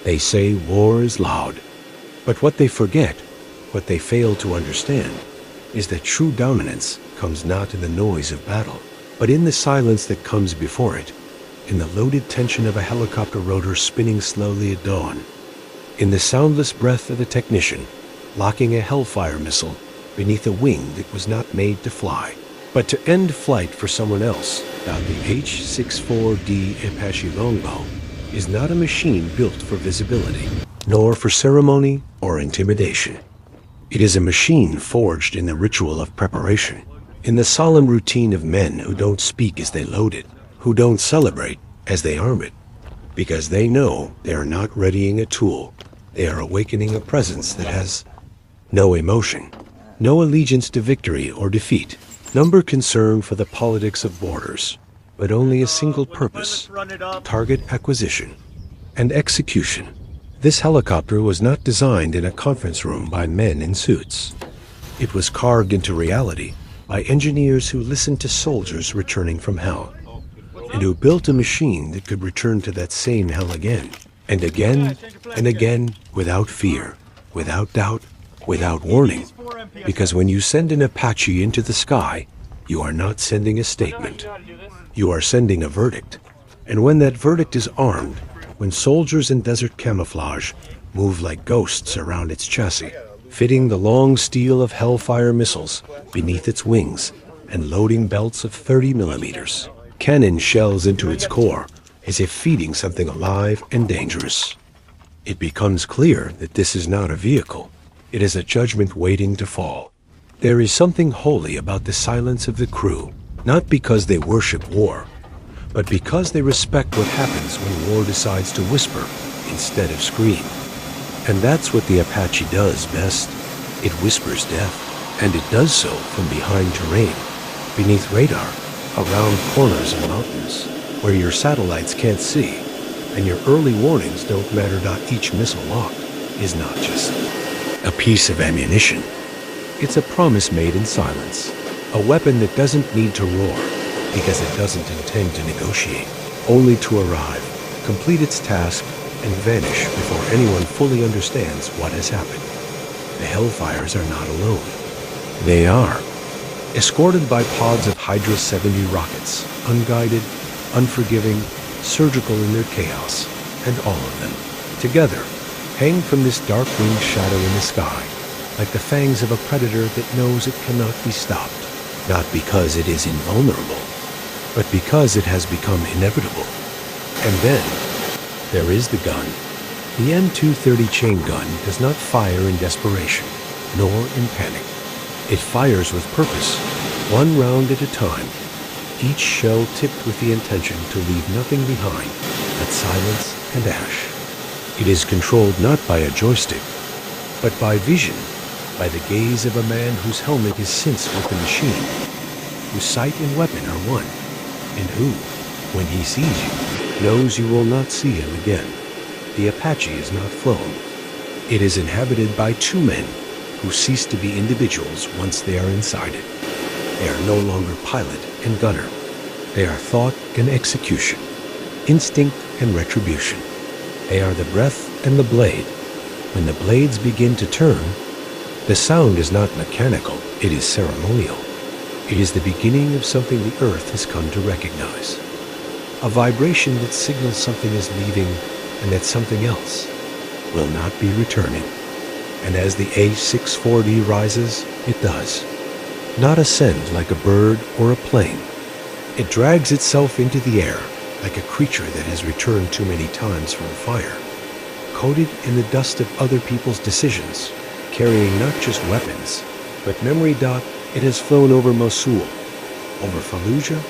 They say war is loud. But what they forget, what they fail to understand, is that true dominance comes not in the noise of battle, but in the silence that comes before it, in the loaded tension of a helicopter rotor spinning slowly at dawn, in the soundless breath of a technician locking a Hellfire missile beneath a wing that was not made to fly, but to end flight for someone else. Now, the AH-64D Apache Longbow is not a machine built for visibility, nor for ceremony or intimidation. It is a machine forged in the ritual of preparation, in the solemn routine of men who don't speak as they load it, who don't celebrate as they arm it, because they know they are not readying a tool. They are awakening a presence that has no emotion, no allegiance to victory or defeat, number concern for the politics of borders, but only a single purpose: target acquisition and execution. This helicopter was not designed in a conference room by men in suits. It was carved into reality by engineers who listened to soldiers returning from hell, and who built a machine that could return to that same hell again, and again, and again, without fear, without doubt, without warning. Because when you send an Apache into the sky, you are not sending a statement. You are sending a verdict. And when that verdict is armed, when soldiers in desert camouflage move like ghosts around its chassis, fitting the long steel of Hellfire missiles beneath its wings and loading belts of 30 millimeters cannon shells into its core, as if feeding something alive and dangerous, it becomes clear that this is not a vehicle. It is a judgment waiting to fall. There is something holy about the silence of the crew, not because they worship war, but because they respect what happens when war decides to whisper instead of scream. And that's what the Apache does best. It whispers death, and it does so from behind terrain, beneath radar, around corners and mountains, where your satellites can't see, and your early warnings don't matter. Each missile locked is not just a piece of ammunition. It's a promise made in silence, a weapon that doesn't need to roar, because it doesn't intend to negotiate, only to arrive, complete its task, and vanish before anyone fully understands what has happened. The Hellfires are not alone. They are escorted by pods of Hydra 70 rockets, unguided, unforgiving, surgical in their chaos, and all of them, together, hang from this dark-winged shadow in the sky, like the fangs of a predator that knows it cannot be stopped, not because it is invulnerable, but because it has become inevitable. And then, there is the gun. The M230 chain gun does not fire in desperation, nor in panic. It fires with purpose, one round at a time, each shell tipped with the intention to leave nothing behind but silence and ash. It is controlled not by a joystick, but by vision, by the gaze of a man whose helmet is synced with the machine, whose sight and weapon are one, and who, when he sees you, knows you will not see him again. The Apache is not flown. It is inhabited by two men who cease to be individuals once they are inside it. They are no longer pilot and gunner. They are thought and execution, instinct and retribution. They are the breath and the blade. When the blades begin to turn, the sound is not mechanical, it is ceremonial. It is the beginning of something the earth has come to recognize. A vibration that signals something is leaving and that something else will not be returning. And as the AH-64D rises, it does not ascend like a bird or a plane. It drags itself into the air like a creature that has returned too many times from fire, coated in the dust of other people's decisions, carrying not just weapons, but memory. It has flown over Mosul, over Fallujah,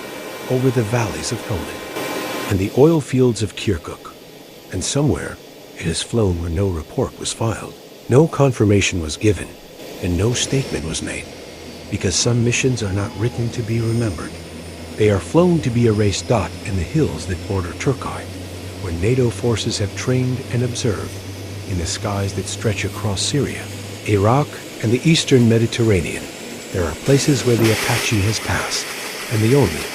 over the valleys of Helmand, and the oil fields of Kirkuk, and somewhere it has flown where no report was filed, no confirmation was given, and no statement was made, because some missions are not written to be remembered. They are flown to be erased. In the hills that border Turkey, where NATO forces have trained and observed, in the skies that stretch across Syria, Iraq, and the eastern Mediterranean, there are places where the Apache has passed, and the only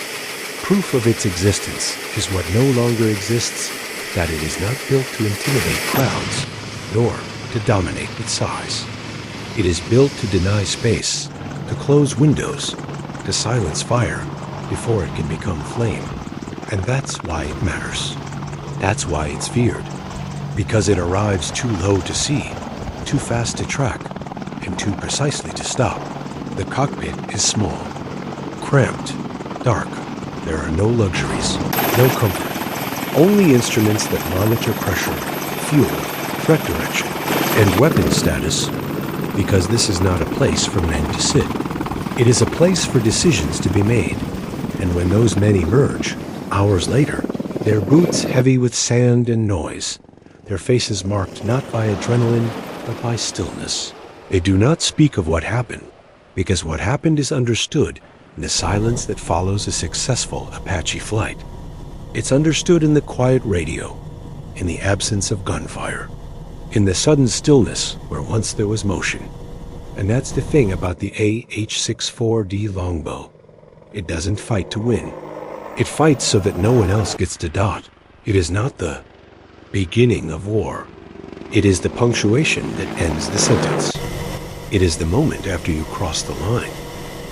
proof of its existence is what no longer exists that it is not built to intimidate crowds, nor to dominate with size. It is built to deny space, to close windows, to silence fire before it can become flame. And that's why it matters. That's why it's feared. Because it arrives too low to see, too fast to track, and too precisely to stop. The cockpit is small, cramped, dark. There are no luxuries, no comfort. Only instruments that monitor pressure, fuel, threat direction, and weapon status. Because this is not a place for men to sit. It is a place for decisions to be made. And when those men emerge, hours later, their boots heavy with sand and noise, their faces marked not by adrenaline, but by stillness. They do not speak of what happened, because what happened is understood in the silence that follows a successful Apache flight. It's understood in the quiet radio, in the absence of gunfire, in the sudden stillness where once there was motion. And that's the thing about the AH-64D Longbow. It doesn't fight to win. It fights so that no one else gets to dot. It is not the beginning of war. It is the punctuation that ends the sentence. It is the moment after you cross the line,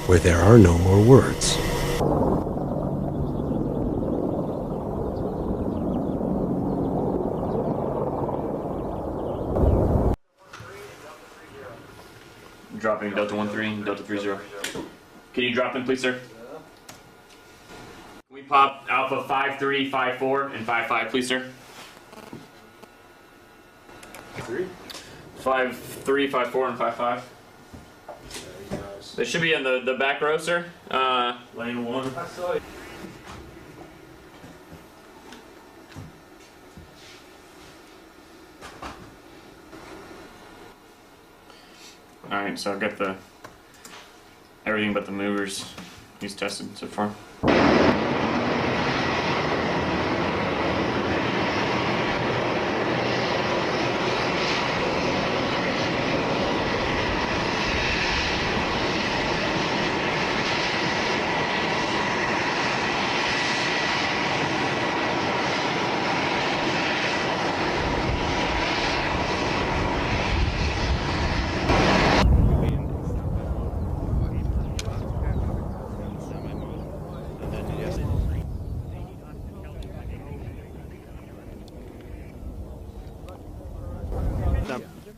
where there are no more words. Dropping Delta 13, Delta 30. Can you drop in, please, sir? Can we pop Alpha 53, 54, and 55, please, sir? 3? 53, 54, and 55. They should be in the back row, sir. Lane 1. Alright, so I've got everything but the movers he's tested so far.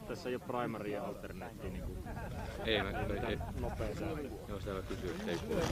Tässä ei ole primary ja alternate niinku. Ei, mä ei. Nopea sääntö. Joo, sitä mä kysyin, ei kuule.